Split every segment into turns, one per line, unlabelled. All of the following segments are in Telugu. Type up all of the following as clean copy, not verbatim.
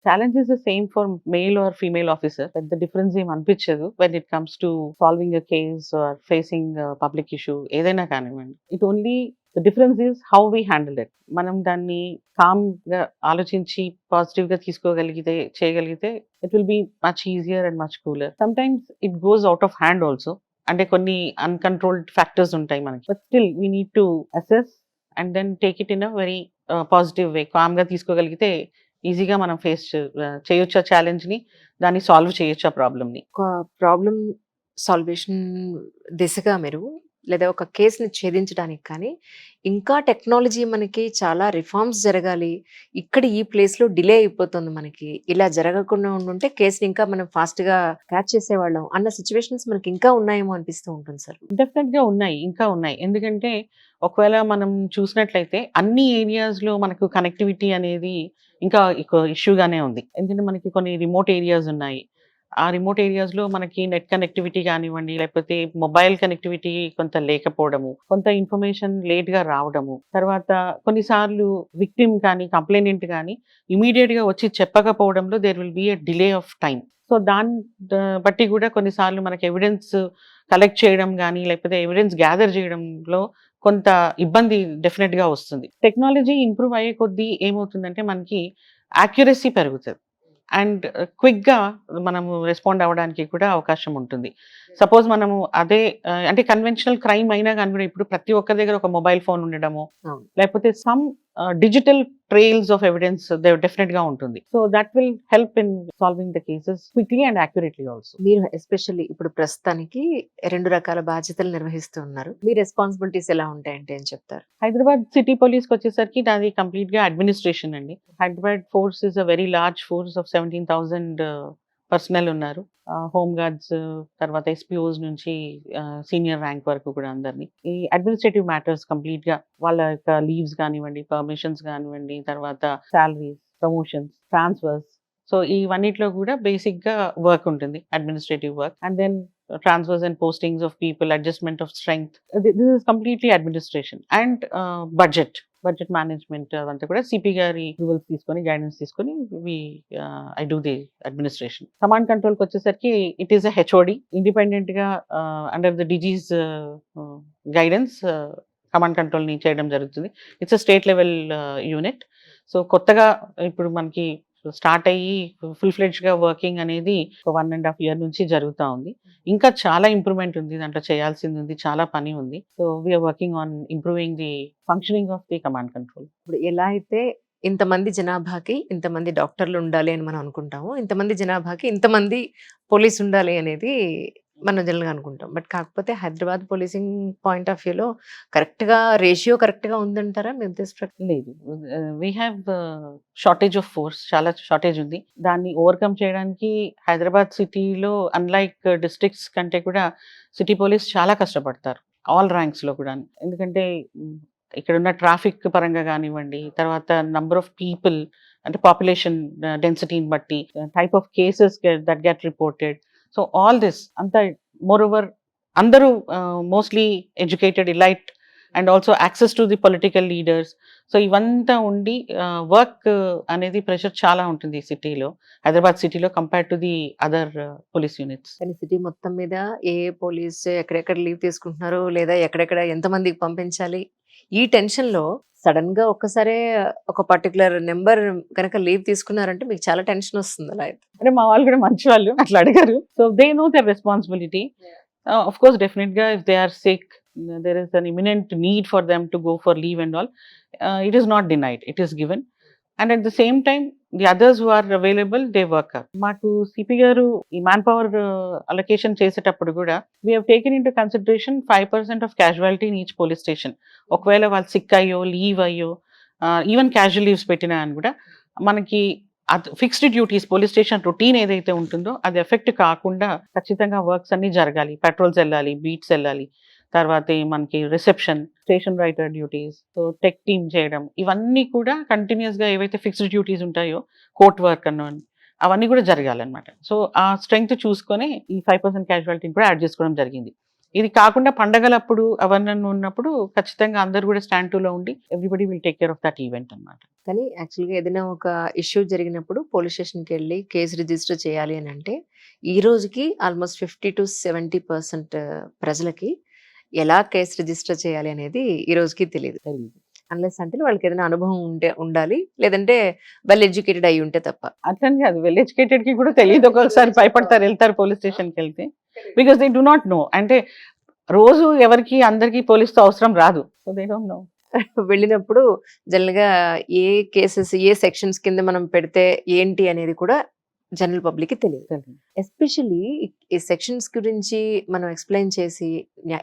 Challenge is the same for male or female officer. పెద్ద డిఫరెన్స్ ఏమి అనిపించదు when it comes to solving a case or facing public issue ఏదైనా కానివ్వండి. It only the difference is how we handle it. మనం దాన్ని కామ్‌గా ఆలోచించి పాజిటివ్‌గా తీసుకోగలిగితే, చేయగలిగితే it will be much easier and much cooler. Sometimes it goes out of hand also. అంటే కొన్ని అన్‌కంట్రోల్డ్ ఫ్యాక్టర్స్ ఉంటాయి మనకి. But still we need to assess and then take it in a very positive way. కామ్‌గా తీసుకోగలిగితే ఈజీగా మనం చేయొచ్చు ఆ ఛాలెంజ్‌ని. దాన్ని సాల్వ్ చేయొచ్చు ఆ ప్రాబ్లమ్‌ని.
ఒక ప్రాబ్లమ్ సాల్వేషన్ దిశగా మీరు లేదా ఒక కేస్‌ని ఛేదించడానికి కానీ, ఇంకా టెక్నాలజీ మనకి చాలా రిఫార్మ్స్ జరగాలి. ఇక్కడ ఈ ప్లేస్‌లో డిలే అయిపోతుంది మనకి. ఇలా జరగకుండా ఉండుంటే కేస్‌ని ఇంకా మనం ఫాస్ట్‌గా క్యాచ్ చేసేవాళ్ళం అన్న సిట్యుయేషన్స్ మనకి ఇంకా ఉన్నాయేమో అనిపిస్తూ ఉంటుంది సార్.
డెఫినెట్‌గా ఉన్నాయి. ఇంకా ఉన్నాయి. ఎందుకంటే ఒకవేళ మనం చూసినట్లయితే అన్ని ఏరియాస్‌లో మనకు కనెక్టివిటీ అనేది ఇంకా ఇష్యూగానే ఉంది. ఎందుకంటే మనకి కొన్ని రిమోట్ ఏరియాస్ ఉన్నాయి. ఆ రిమోట్ ఏరియాస్‌లో మనకి నెట్ కనెక్టివిటీ కానివ్వండి, లేకపోతే మొబైల్ కనెక్టివిటీ కొంత లేకపోవడము, కొంత ఇన్ఫర్మేషన్ లేట్‌గా రావడము, తర్వాత కొన్నిసార్లు విక్టిమ్ కానీ, కంప్లెయినెంట్ గాని ఇమ్మీడియేట్‌గా వచ్చి చెప్పకపోవడంలో there will be a delay of time. So బట్టి కూడా కొన్నిసార్లు మనకి ఎవిడెన్స్ కలెక్ట్ చేయడం గానీ, లేకపోతే ఎవిడెన్స్ గ్యాదర్ చేయడంలో కొంత ఇబ్బంది డెఫినిట్‌గా వస్తుంది. టెక్నాలజీ ఇంప్రూవ్ అయ్యే కొద్దీ ఏమవుతుందంటే మనకి యాక్యురసీ పెరుగుతది. అండ్ క్విక్‌గా మనము రెస్పాండ్ అవ్వడానికి కూడా అవకాశం ఉంటుంది. సపోజ్ మనము అదే అంటే కన్వెన్షనల్ క్రైమ్ అయినా గాని కూడా ఇప్పుడు ప్రతి ఒక్కరి దగ్గర ఒక మొబైల్ ఫోన్ ఉండడము,
అవును.
లేకపోతే some digital trails of evidence డెఫినిట్‌గా ఉంటుంది. So that will help in solving the cases quickly and accurately also.
మీరు ఎస్పెషల్లీ ఇప్పుడు ప్రస్తుతానికి 2 రకాల బాధ్యతలు నిర్వహిస్తూ ఉన్నారు. మీ రెస్పాన్సిబిలిటీస్ ఎలా ఉంటాయంటే ఏం చెప్తారు?
హైదరాబాద్ సిటీ పోలీస్‌కొచ్చేసరికి నాది కంప్లీట్‌గా అడ్మినిస్ట్రేషన్ అండి. Hyderabad force is a very large force of 17,000 personal ఉన్నారు. హోమ్ గార్డ్స్, తర్వాత ఎస్‌పీఓస్ నుంచి సీనియర్ ర్యాంక్ వరకు కూడా అందరిని. ఈ అడ్మినిస్ట్రేటివ్ మ్యాటర్స్ కంప్లీట్‌గా వాళ్ళ యొక్క లీవ్స్ కానివ్వండి, పర్మిషన్స్ కానివ్వండి, తర్వాత సాలరీస్, ప్రమోషన్స్, ట్రాన్స్‌ఫర్స్. సో ఇవన్నిట్లో కూడా బేసిక్‌గా వర్క్ ఉంటుంది. Administrative work. And then transfers and postings of people, adjustment of strength. This is completely administration and budget management అవంతా కూడా సిపి గారి రూల్స్ తీసుకొని గైడెన్స్ తీసుకొని I do the administration. Command కంట్రోల్కి వచ్చేసరికి it is a HOD independent గా under the DG's guidance command control ని చేయడం జరుగుతుంది. It's a state level unit. So కొత్తగా ఇప్పుడు మనకి స్టార్ట్ అయ్యి ఫుల్ ఫ్లెడ్జ్‌గా వర్కింగ్ అనేది ఒక 1.5 ఇయర్ నుంచి జరుగుతా ఉంది. ఇంకా చాలా ఇంప్రూవ్‌మెంట్ ఉంది. దాంట్లో చేయాల్సింది ఉంది. చాలా పని ఉంది. So we are working on improving the functioning of the command control.
ఇప్పుడు ఎలా అయితే ఇంతమంది జనాభాకి ఇంతమంది డాక్టర్లు ఉండాలి అని మనం అనుకుంటాము. ఇంతమంది జనాభాకి ఇంతమంది పోలీస్ ఉండాలి అనేది మనం జనరల్‌గా అనుకుంటాం. బట్ కాకపోతే హైదరాబాద్ పోలీసింగ్ పాయింట్ ఆఫ్ వ్యూలో కరెక్ట్‌గా రేషియో కరెక్ట్‌గా ఉందంటారా మీ ఉద్దేశ ప్రకారం?
లేదు. We have shortage of force. చాలా షార్టేజ్ ఉంది. దాన్ని ఓవర్‌కమ్ చేయడానికి హైదరాబాద్ సిటీలో అన్‌లైక్ డిస్ట్రిక్ట్స్ కంటే కూడా సిటీ పోలీస్ చాలా కష్టపడతారు. ఆల్ ర్యాంక్స్‌లో కూడాను. ఎందుకంటే ఇక్కడున్న ట్రాఫిక్ పరంగా గానివ్వండి, తర్వాత నంబర్ ఆఫ్ పీపుల్ అంటే పాపులేషన్ డెన్సిటీని బట్టి, type of cases that get reported. So all this అంతా మోర్ ఓవర్ అందరూ mostly educated, elite and also access to the political leaders. So ఇవంతా ఉండి వర్క్ అనేది ప్రెషర్ చాలా ఉంటుంది ఈ సిటీలో. హైదరాబాద్ సిటీలో compare to the other police units.
కానీ సిటీ మొత్తం మీద ఏ పోలీస్ ఎక్కడెక్కడ లీవ్ తీసుకుంటున్నారు లేదా ఎక్కడెక్కడ ఎంతమందికి పంపించాలి ఈ టెన్షన్‌లో సడెన్‌గా ఒక్కసారే ఒక పర్టిక్యులర్ నంబర్ గనక లీవ్ తీసుకున్నారంటే మీకు చాలా టెన్షన్ వస్తుంది అలా అయితే.
అంటే మా వాళ్ళు కూడా మంచి వాళ్ళు అట్లా అడగరు. So they know there responsibility. Of course, definitely, if they are sick, there is an imminent need for them to go for leave and all. It is not denied; it is given. And at the same time, the others who are available, they work up. మాకు సిపి గారు ఈ మ్యాన్ పవర్ అలొకేషన్ చేసేటప్పుడు కూడా we have taken into consideration 5% of casualty in each police station. ఒకవేళ వాళ్ళు సిక్ అయ్యో, లీవ్ అయ్యో, ఈవెన్ క్యాజువల్ లీవ్స్ పెట్టినా అని కూడా మనకి fixed duties police station routine ఏదైతే ఉంటుందో అది ఎఫెక్ట్ కాకుండా ఖచ్చితంగా వర్క్స్ అన్ని జరగాలి. పెట్రోల్స్ వెళ్ళాలి, బీట్స్ వెళ్ళాలి, తర్వాత మనకి reception, station writer duties, so tech team చేయడం, ఇవన్నీ కూడా కంటిన్యూస్గా ఏవైతే ఫిక్స్డ్ డ్యూటీస్ ఉంటాయో కోర్ట్ వర్క్ అన్నవన్నీ అవన్నీ కూడా జరగాలన్నమాట. సో ఆ స్ట్రెంగ్త్ చూసుకొని ఈ 5% క్యాజువాలిటీని కూడా యాడ్ చేసుకోవడం జరిగింది. ఇది కాకుండా పండగలప్పుడు అవన్నీ ఉన్నప్పుడు ఖచ్చితంగా అందరూ కూడా స్టాండ్ టు లో ఉండి everybody will take care of that event అన్నమాట.
కానీ యాక్చువల్‌గా ఏదైనా ఒక ఇష్యూ జరిగినప్పుడు పోలీస్ స్టేషన్‌కెళ్ళి కేస్ రిజిస్టర్ చేయాలి అనంటే, ఈ రోజుకి ఆల్‌మోస్ట్ 50-70% ప్రజలకి ఎలా కేస్ రిజిస్టర్ చేయాలి అనేది ఈ రోజుకి తెలీదు.
తెలీదు.
అన్‌లెస్ అంటే వాళ్ళకేదైనా అనుభవం ఉండాలి. లేదంటే వెల్ ఎడ్యుకేటెడ్ అయ్యి ఉంటే తప్ప.
అట్లని కాదు, వెల్ ఎడ్యుకేటెడ్ కి కూడా తెలియదు, ఒక్కొక్కసారి భయపడతారు వెళ్తారు పోలీస్ స్టేషన్కి వెళ్తే, because they do not know. అంటే రోజు ఎవరికి అందరికి పోలీస్తో అవసరం రాదు, సో దే డోంట్ నో.
వెళ్ళినప్పుడు జనరల్‌గా ఏ కేసెస్, ఏ సెక్షన్స్ కింద మనం పెడితే ఏంటి అనేది కూడా జనరల్ పబ్లిక్‌కి తెలీదు. ఎస్పెషల్లీ ఈ సెక్షన్స్ గురించి మనం ఎక్స్‌ప్లెయిన్ చేసి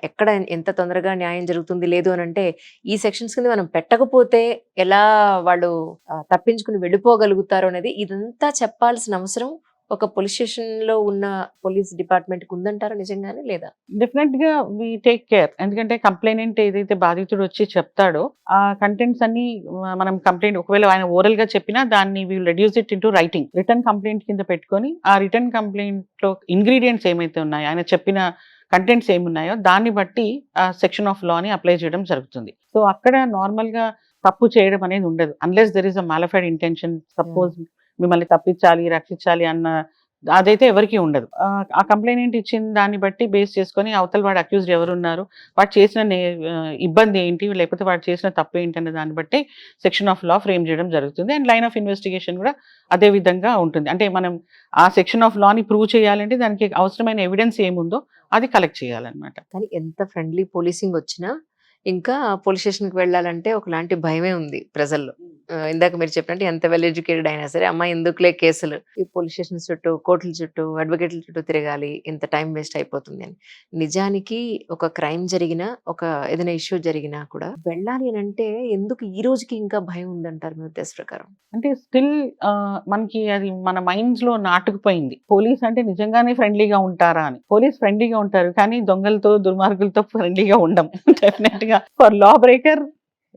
ఎక్కడ ఎంత తొందరగా న్యాయం జరుగుతుంది లేదు అనంటే, ఈ సెక్షన్స్ కింద మనం పెట్టకపోతే ఎలా వాళ్ళు తప్పించుకుని వెళ్ళిపోగలుగుతారు అనేది ఇదంతా చెప్పాల్సిన అవసరం ఒక పోలీస్ స్టేషన్‌లో ఉన్న పోలీస్ డిపార్ట్‌మెంట్‌కి ఉందంటారా నిజంగానే లేదా?
డెఫినెట్ గా వి టేక్ కేర్. ఎందుకంటే కంప్లైనెంట్ ఏదైతే బాధితుడు వచ్చి చెప్తాడో ఆ కంటెంట్స్ అన్ని మనం కంప్లైంట్ ఒకవేళ ఆయన ఓరల్ గా చెప్పినా దాన్ని we reduce it into writing, return complaint కింద పెట్టుకొని ఆ రిటర్న్ కంప్లైంట్ లో ఇంగ్రీడియంట్స్ ఏమైతే ఉన్నాయో, ఆయన చెప్పిన కంటెంట్స్ ఏమున్నాయో దాన్ని బట్టి ఆ సెక్షన్ ఆఫ్ లాని అప్లై చేయడం జరుగుతుంది. సో అక్కడ నార్మల్ గా తప్పు చేయడం అనేది ఉండదు, unless there is a mala fide intention. Suppose మిమ్మల్ని తప్పించాలి, రక్షించాలి అన్న అదైతే ఎవరికీ ఉండదు. ఆ కంప్లైనెంట్ ఇచ్చిన దాన్ని బట్టి బేస్ చేసుకొని అవతల వాడు అక్యూజ్డ్ ఎవరున్నారు, వాడు చేసిన ఇబ్బంది ఏంటి, లేకపోతే వాడు చేసిన తప్పు ఏంటి అనే దాన్ని బట్టి సెక్షన్ ఆఫ్ లా ఫ్రేమ్ చేయడం జరుగుతుంది. అండ్ లైన్ ఆఫ్ ఇన్వెస్టిగేషన్ కూడా అదే విధంగా ఉంటుంది. అంటే మనం ఆ సెక్షన్ ఆఫ్ లాని ప్రూవ్ చేయాలంటే దానికి అవసరమైన ఎవిడెన్స్ ఏముందో అది కలెక్ట్ చేయాలన్నమాట.
కానీ ఎంత ఫ్రెండ్లీ పోలీసింగ్ వచ్చినా ఇంకా పోలీస్ స్టేషన్‌కి వెళ్ళాలంటే ఒకలాంటి భయమే ఉంది ప్రజల్లో. ఇందాక మీరు చెప్పినట్టు ఎంత వెల్ ఎడ్యుకేటెడ్ అయినా సరే, అమ్మ ఎందుకులే కేసులు, ఈ పోలీస్ స్టేషన్ చుట్టూ, కోర్టుల చుట్టూ, అడ్వకేట్‌ల చుట్టూ తిరగాలి, ఇంత టైం వేస్ట్ అయిపోతుంది అని. నిజానికి ఒక క్రైమ్ జరిగినా, ఒక ఏదైనా ఇష్యూ జరిగినా కూడా వెళ్ళాలి అనంటే ఎందుకు ఈ రోజుకి ఇంకా భయం ఉందంటారు మీ ఉద్దేశ ప్రకారం?
అంటే స్టిల్ మనకి అది మన మైండ్స్ లో నాటుకుపోయింది. పోలీస్ అంటే నిజంగానే ఫ్రెండ్లీగా ఉంటారా అని. పోలీస్ ఫ్రెండ్లీగా ఉంటారు, కానీ దొంగలతో దుర్మార్గులతో ఫ్రెండ్లీగా ఉండం. డెఫినెట్ గా for law breaker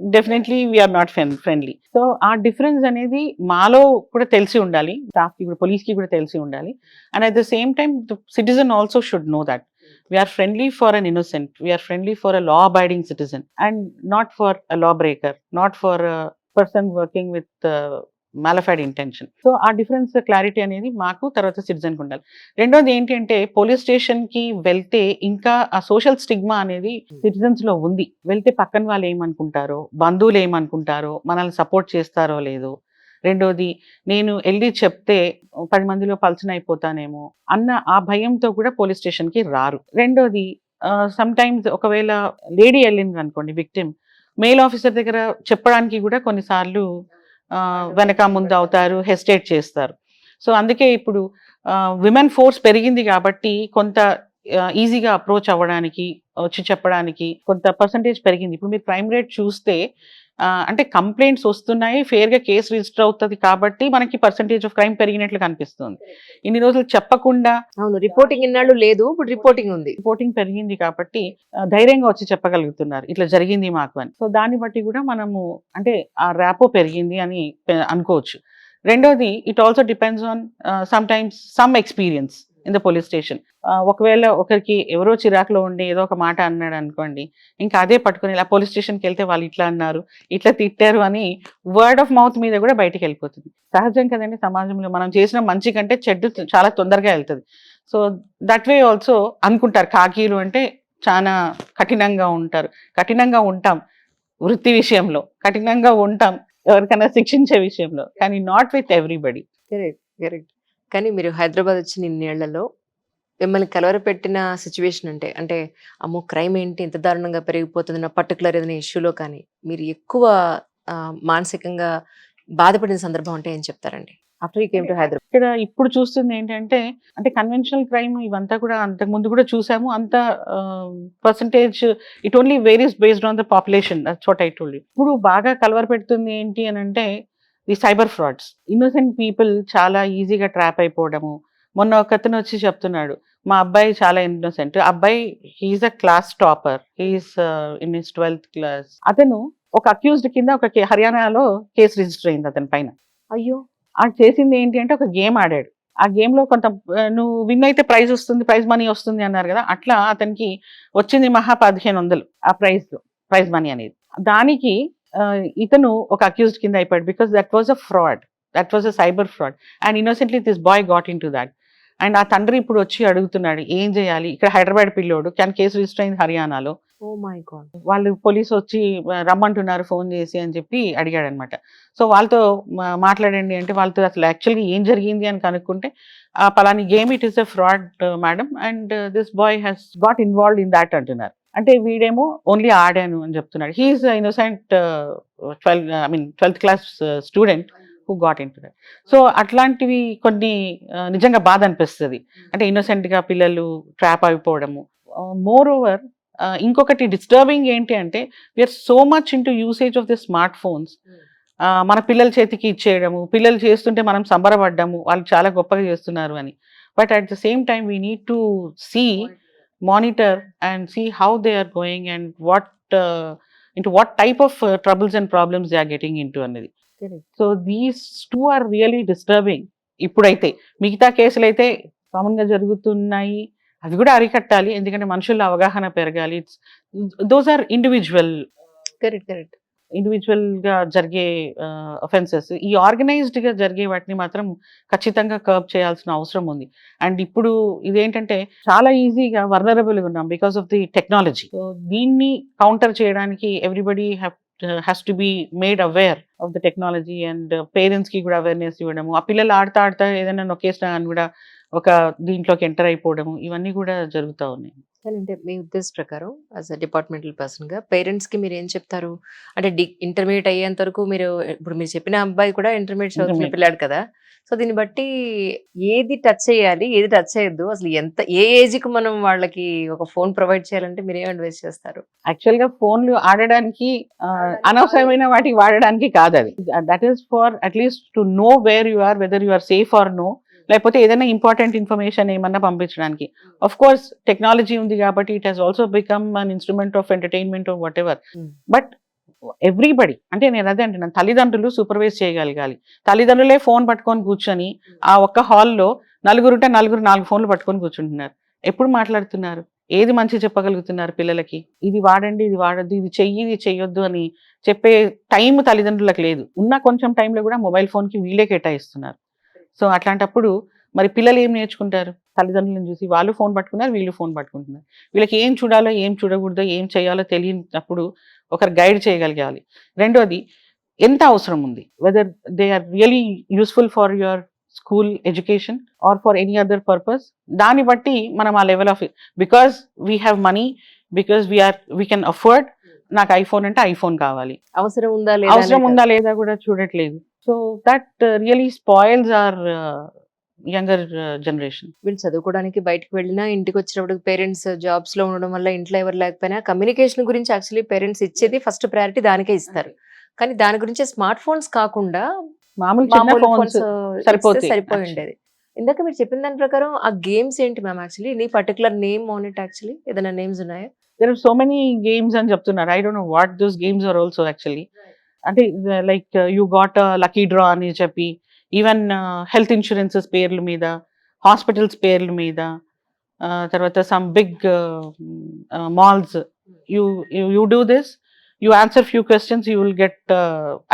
definitely we are not friendly. So ఆ డిఫరెన్స్ అనేది మాలో కూడా తెలిసి ఉండాలి, స్టాఫ్ కి కూడా, పోలీస్ కి కూడా తెలిసి ఉండాలి. And at the same time the citizen also should know that we are friendly for an innocent, we are friendly for a law abiding citizen, and not for a law breaker, not for a person working with mala fide intention. So ఆ డిఫరెన్స్ క్లారిటీ అనేది మాకు, తర్వాత సిటిజన్ కి ఉండాలి. రెండోది ఏంటి అంటే, పోలీస్ స్టేషన్ కి వెళ్తే ఇంకా ఆ సోషల్ స్టిగ్మా అనేది సిటిజన్స్ లో ఉంది. వెళ్తే పక్కన వాళ్ళు ఏమనుకుంటారో, బంధువులు ఏమనుకుంటారో, మనల్ని సపోర్ట్ చేస్తారో లేదో, రెండోది నేను వెళ్ళి చెప్తే 10 మందిలో పల్చన అయిపోతానేమో అన్న ఆ భయంతో కూడా పోలీస్ స్టేషన్ కి రారు. రెండోది సమ్ టైమ్స్ ఒకవేళ లేడీ వెళ్ళింది అనుకోండి, విక్టిమ్, మేల్ ఆఫీసర్ దగ్గర చెప్పడానికి కూడా కొన్నిసార్లు వెనక ముందు అవుతారు, హెసిటేట్ చేస్తారు. సో అందుకే ఇప్పుడు విమెన్ ఫోర్స్ పెరిగింది కాబట్టి కొంత ఈజీగా అప్రోచ్ అవ్వడానికి, వచ్చి చెప్పడానికి కొంత పర్సంటేజ్ పెరిగింది. ఇప్పుడు మీరు క్రైమ్ రేట్ చూస్తే అంటే కంప్లైంట్స్ వస్తున్నాయి, ఫేర్ గా కేసు రిజిస్టర్ అవుతుంది కాబట్టి మనకి పర్సంటేజ్ ఆఫ్ క్రైమ్ పెరిగినట్లు కనిపిస్తుంది. ఇన్ని రోజులు చెప్పకుండా,
అవును, రిపోర్టింగ్ ఇన్నాళ్ళు లేదు, ఇప్పుడు రిపోర్టింగ్ ఉంది.
రిపోర్టింగ్ పెరిగింది కాబట్టి ధైర్యంగా వచ్చి చెప్పగలుగుతున్నారు ఇట్లా జరిగింది మాకు అని. సో దాన్ని బట్టి కూడా మనము అంటే ఆ ర్యాపో పెరిగింది అని అనుకోవచ్చు. రెండోది, it also depends on some times some experience in the police station. ఒకవేళ ఒకరికి ఎవరో చిరాకులో ఉండి ఏదో ఒక మాట అన్నాడు అనుకోండి, ఇంకా అదే పట్టుకుని ఇలా పోలీస్ స్టేషన్కి వెళ్తే వాళ్ళు ఇట్లా అన్నారు, ఇట్లా తిట్టారు అని వర్డ్ ఆఫ్ మౌత్ మీద కూడా బయటికి వెళ్ళిపోతుంది. సహజం కదండి, సమాజంలో మనం చేసిన మంచి కంటే చెడ్డు చాలా తొందరగా వెళ్తుంది. సో దట్ వే ఆల్సో అనుకుంటారు, కాకీలు అంటే చాలా కఠినంగా ఉంటారు. కఠినంగా ఉంటాం వృత్తి విషయంలో, కఠినంగా ఉంటాం ఎవరికైనా శిక్షించే విషయంలో, కానీ not with everybody.
Correct, correct. కానీ మీరు హైదరాబాద్ వచ్చిన ఇన్నేళ్లలో మిమ్మల్ని కలవరపెట్టిన సిచ్యువేషన్ అంటే, అంటే అమ్మో క్రైమ్ ఏంటి ఇంత దారుణంగా పెరిగిపోతుంది నా పర్టికులర్ ఏదైనా ఇష్యూలో, కానీ మీరు ఎక్కువ మానసికంగా బాధపడిన సందర్భం అంటే ఏం చెప్తారండి after you came to Hyderabad?
ఇక్కడ ఇప్పుడు చూస్తుంది ఏంటంటే, అంటే కన్వెన్షనల్ క్రైమ్ ఇవంతా కూడా అంతకు ముందు కూడా చూసాము. అంత percentage it only varies based on the population, that's what I told you. ఇప్పుడు బాగా కలవర పెడుతుంది ఏంటి అని అంటే ఈ సైబర్ ఫ్రాడ్స్. ఇన్నోసెంట్ పీపుల్ చాలా ఈజీగా ట్రాప్ అయిపోవడము. మొన్న ఒక అతను వచ్చి చెప్తున్నాడు, మా అబ్బాయి చాలా ఇన్నోసెంట్, అబ్బాయి he is a class topper, he is in his 12th class. అతను ఒక అక్యూజ్డ్ కింద ఒక హర్యానాలో కేసు రిజిస్టర్ అయింది అతని పైన.
అయ్యో,
చేసింది ఏంటి అంటే ఒక గేమ్ ఆడాడు. ఆ గేమ్లో కొంత నువ్వు విన్ అయితే ప్రైజ్ వస్తుంది, ప్రైజ్ మనీ వస్తుంది అన్నారు కదా, అట్లా అతనికి వచ్చింది మహా 1500 ఆ ప్రైజ్ మనీ అనేది. దానికి ఇతను ఒక అక్యూజ్డ్ కింద అయిపోయాడు, because that was a fraud, that was a cyber fraud, and innocently this boy got in to that. And ఆ తండ్రి ఇప్పుడు వచ్చి అడుగుతున్నాడు ఏం చేయాలి, ఇక్కడ హైదరాబాద్ పిల్లోడు, కానీ కేసు రిజిస్టర్ అయింది హర్యానాలో.
Oh my god.
వాళ్ళు పోలీసు వచ్చి రమ్మంటున్నారు ఫోన్ చేసి అని చెప్పి అడిగాడు అనమాట. సో వాళ్ళతో మాట్లాడండి అంటే, వాళ్ళతో అసలు యాక్చువల్గా ఏం జరిగింది అని కనుక్కుంటే, పలాని game it is a fraud madam, and this boy has got involved in that అంటున్నారు. అంటే వీడేమో ఓన్లీ ఆడాను అని చెప్తున్నాడు. He is innocent 12th class student who got into that. So అట్లాంటివి కొన్ని నిజంగా బాధ అనిపిస్తుంది. అంటే ఇన్నోసెంట్గా పిల్లలు ట్రాప్ అయిపోవడము. మోర్ ఓవర్ ఇంకొకటి డిస్టర్బింగ్ ఏంటి అంటే, we are so much into usage of the smart phones. మన పిల్లల చేతికి ఇచ్చేయడము, పిల్లలు చేస్తుంటే మనం సంబరపడ్డాము వాళ్ళు చాలా గొప్పగా చేస్తున్నారు అని. But at the same time we need to see, monitor and see how they are going and into what type of troubles and problems they are getting into అనేది. So these two are really disturbing. ఇప్పుడైతే మిగతా కేసులు అయితే కామన్గా జరుగుతున్నాయి, అవి కూడా అరికట్టాలి, ఎందుకంటే మనుషుల్లో అవగాహన పెరగాలి. దోస్ ఆర్ ఇండివిజువల్గా జరిగే అఫెన్సెస్. ఈ ఆర్గనైజ్డ్గా జరిగే వాటిని మాత్రం ఖచ్చితంగా కర్బ్ చేయాల్సిన అవసరం ఉంది. అండ్ ఇప్పుడు ఇదేంటంటే చాలా ఈజీగా వర్నరబుల్గా ఉన్నాం because of the technology. So దీన్ని కౌంటర్ చేయడానికి everybody has to be made aware of the technology, and పేరెంట్స్కి కూడా అవేర్నెస్ ఇవ్వడము. ఆ పిల్లలు ఆడుతా ఏదైనా నొక్కేసినా అని కూడా ఒక దీంట్లోకి ఎంటర్ అయిపోవడము, ఇవన్నీ కూడా జరుగుతూ ఉన్నాయి.
అంటే మీ ఉద్దేశ ప్రకారం యాజ్ అ డిపార్ట్మెంటల్ పర్సన్‌గా పేరెంట్స్‌కి మీరేం చెప్తారు? అంటే ఇంటర్మీడియేట్ అయ్యేంత వరకు ఇప్పుడు మీరు చెప్పిన అబ్బాయి కూడా ఇంటర్మీడియేట్ చదువుతున్న
ఇంటర్మీడియట్.
పిల్లాడు కదా! సో దీన్ని బట్టి ఏది టచ్ చేయాలి? ఏది టచ్ చేయొద్దు? అసలు ఏ ఏజ్‌కి మనం వాళ్ళకి ఒక ఫోన్ ప్రొవైడ్ చేయాలంటే మీరేం అడ్వైస్ చేస్తారు?
యాక్చువల్గా ఫోన్లు ఆడడానికి అనవసరమైన వాటికి వాడడానికి కాదు అది. That is for at least to know where you are, whether you are safe or no, లేకపోతే ఏదైనా ఇంపార్టెంట్ ఇన్ఫర్మేషన్ ఏమన్నా పంపించడానికి. ఆఫ్ కోర్స్ టెక్నాలజీ ఉంది కాబట్టి it has also become an instrument of entertainment of what ever. But everybody, అంటే నేను అదే అంటున్నాను, తల్లిదండ్రులు సూపర్వైజ్ చేయగలగాలి. తల్లిదండ్రులే ఫోన్ పట్టుకొని కూర్చొని ఆ ఒక్క హాల్లో నలుగురుంటే నలుగురు 4 ఫోన్లు పట్టుకొని కూర్చుంటున్నారు. ఎప్పుడు మాట్లాడుతున్నారు? ఏది మంచి చెప్పగలుగుతున్నారు పిల్లలకి? ఇది వాడండి, ఇది వాడద్దు, ఇది చెయ్యి, ఇది చెయ్యొద్దు అని చెప్పే టైం తల్లిదండ్రులకు లేదు. ఉన్న కొంచెం టైంలో కూడా మొబైల్ ఫోన్కి వీళ్ళే కేటాయిస్తున్నారు. సో అట్లాంటప్పుడు మరి పిల్లలు ఏం నేర్చుకుంటారు? తల్లిదండ్రులను చూసి వాళ్ళు ఫోన్ పట్టుకున్నారు, వీళ్ళు ఫోన్ పట్టుకుంటున్నారు. వీళ్ళకి ఏం చూడాలో, ఏం చూడకూడదో, ఏం చేయాలో తెలియనప్పుడు ఒకరు గైడ్ చేయగలగాలి. రెండోది, ఎంత అవసరం ఉంది, whether they are really useful for your school education or for any other purpose. దాన్ని బట్టి మనం ఆ level of, because we have money, because we can afford, నాకు ఐఫోన్ అంటే ఐఫోన్ కావాలి,
అవసరం
ఉందా లేదా కూడా చూడట్లేదు. So that really spoils our younger generation.
వీళ్ళు చదువుకోవడానికి బయటకు వెళ్ళినా ఇంటికి వచ్చినప్పుడు పేరెంట్స్ జాబ్స్ లో ఉండడం వల్ల ఇంట్లో ఎవరు లేకపోయినా కమ్యూనికేషన్ గురించి యాక్చువల్లీ పేరెంట్స్ ఇచ్చేది ఫస్ట్ ప్రయారిటీ దానికే ఇస్తారు. కానీ దాని గురించి స్మార్ట్ ఫోన్స్ కాకుండా
మామూలు చిన్న ఫోన్స్ సరిపోతాయి.
సరిపోయి ఉండేది. ఇందాక మీరు చెప్పిన దాని ప్రకారం ఆ గేమ్స్ ఏంటి ma'am? Actually any particular name on it? Actually ఏదైనా నేమ్స్ ఉన్నాయా?
There are so many games అని చెప్తున్నారు. I don't know what those games are also actually. అంటే like you got lucky draw అని చెప్పి, ఈవెన్ హెల్త్ ఇన్సూరెన్సెస్ పేర్ల మీద, హాస్పిటల్స్ పేర్ల మీద, తర్వాత some big malls, you do this, you answer few questions, you will get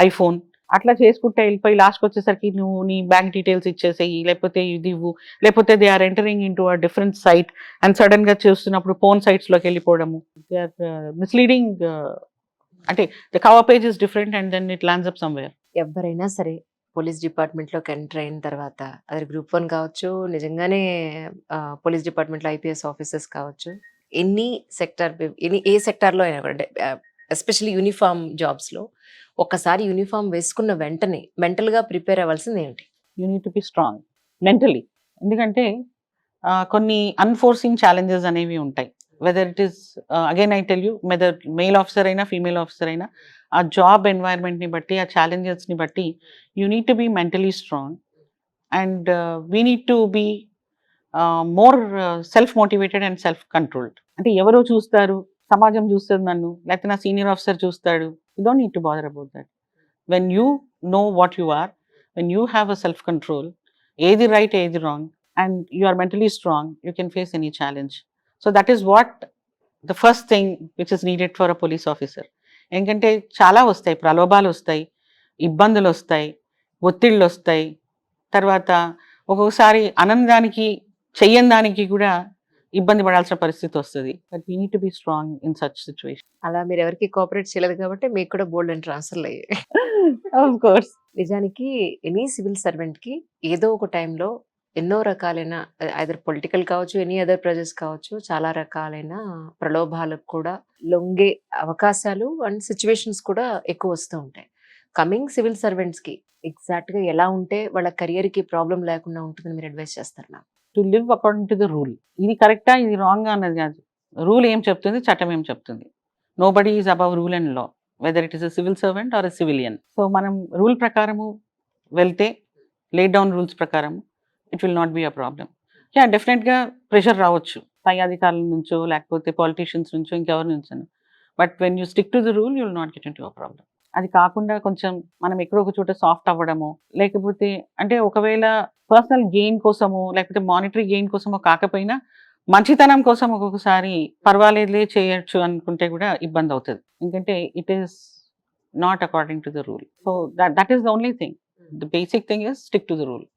iPhone. అట్లా చేసుకుంటే వెళ్ళిపోయి లాస్ట్కి వచ్చేసరికి నువ్వు నీ బ్యాంక్ డీటెయిల్స్ ఇచ్చేసేయి, లేకపోతే ఇది ఇవ్వు, లేకపోతే they are entering into a different site and sudden గా చూస్తున్నప్పుడు ఫోన్ సైట్స్లోకి వెళ్ళిపోవడము. They are misleading. అంటే the cover page is different and then it lands up somewhere.
ఎవరైనా సరే పోలీస్ డిపార్ట్మెంట్లోకి ఎంటర్ అయిన తర్వాత, అది గ్రూప్ 1 కావచ్చు, నిజంగానే పోలీస్ డిపార్ట్మెంట్లో ఐపీఎస్ ఆఫీసర్స్ కావచ్చు, ఎనీ సెక్టార్, ఏ సెక్టార్లో అయినా కూడా, ఎస్పెషల్లీ యూనిఫామ్ జాబ్స్లో ఒక్కసారి యూనిఫామ్ వేసుకున్న వెంటనే మెంటల్గా ప్రిపేర్ అవ్వాల్సింది ఏంటి?
You need to be strong mentally. ఎందుకంటే కొన్ని అన్ఫోర్సింగ్ ఛాలెంజెస్ అనేవి ఉంటాయి. Whether it is again I tell you, whether male officer అయినా ఫీమేల్ ఆఫీసర్ అయినా, ఆ జాబ్ ఎన్వైర్న్మెంట్ని బట్టి, ఆ ఛాలెంజెస్ని బట్టి you need to be mentally strong and we need to be more self motivated and self controlled. అంటే ఎవరో చూస్తారు, సమాజం చూస్తుంది నన్ను, లేకపోతే నా సీనియర్ ఆఫీసర్ చూస్తాడు, you don't need to bother about that. When you know what you are, when you have a self control, ఏది రైట్ ఏది wrong and you are mentally strong you can face any challenge. So that is what the first thing which is needed for a police officer. ఎందుకంటే చాలా వస్తాయి, ప్రలోభాలు వస్తాయి, ఇబ్బందులు వస్తాయి, ఒత్తిళ్ళు వస్తాయి. తర్వాత ఒక్కొక్కసారి అనని చెయ్యని దానికి కూడా ఇబ్బంది పడాల్సిన పరిస్థితి వస్తుంది. But we need to be strong in such situation.
అలా మీరు ఎవరికి కోఆపరేట్ చేయలేదు కాబట్టి మీకు కూడా బోల్డ్ అని ట్రాన్స్ఫర్లు అయ్యాయి.
Of course.
నిజానికి ఎనీ సివిల్ సర్వెంట్‌కి ఏదో ఒక టైంలో ఎన్నో రకాలైన ఐదర్ పొలిటికల్ కావచ్చు, ఎనీ అదర్ ప్రెజర్స్ కావచ్చు, చాలా రకాలైన ప్రలోభాలకు కూడా లొంగే అవకాశాలు అండ్ సిట్యుయేషన్స్ కూడా ఎక్కువ వస్తూ ఉంటాయి. కమింగ్ సివిల్ సర్వెంట్స్‌కి ఎగ్జాక్ట్‌గా ఎలా ఉంటే వాళ్ళ కెరియర్‌కి ప్రాబ్లమ్ లేకుండా ఉంటుందని మీరు అడ్వైస్ చేస్తారు ma'am?
To live according to the rule. ఇది కరెక్టా ఇది రాంగా అన్నది కాదు. రూల్ ఏం చెప్తుంది, చట్టం ఏం చెప్తుంది. Nobody is above rule and law, whether it is a civil servant or a civilian. So మనం రూల్ ప్రకారము వెళ్తే, లే డౌన్ రూల్స్ ప్రకారం, it will not be a problem. Yeah, డెఫినెట్గా ప్రెషర్ రావచ్చు పై అధికారుల నుంచో లేకపోతే పాలిటీషియన్స్ నుంచో ఇంకెవరి నుంచో. But when you stick to the rule you will not get into a problem. అది కాకుండా కొంచెం మనం ఎక్కడో ఒక చోట సాఫ్ట్ అవ్వడము, లేకపోతే అంటే ఒకవేళ పర్సనల్ గెయిన్ కోసమో లేకపోతే మానిటరీ గెయిన్ కోసమో కాకపోయినా మంచితనం కోసం ఒక్కొక్కసారి పర్వాలేదులే చేయొచ్చు అనుకుంటే కూడా ఇబ్బంది అవుతుంది. ఎందుకంటే it is not according to the rule. So that is the only thing. The basic thing is stick to the rule.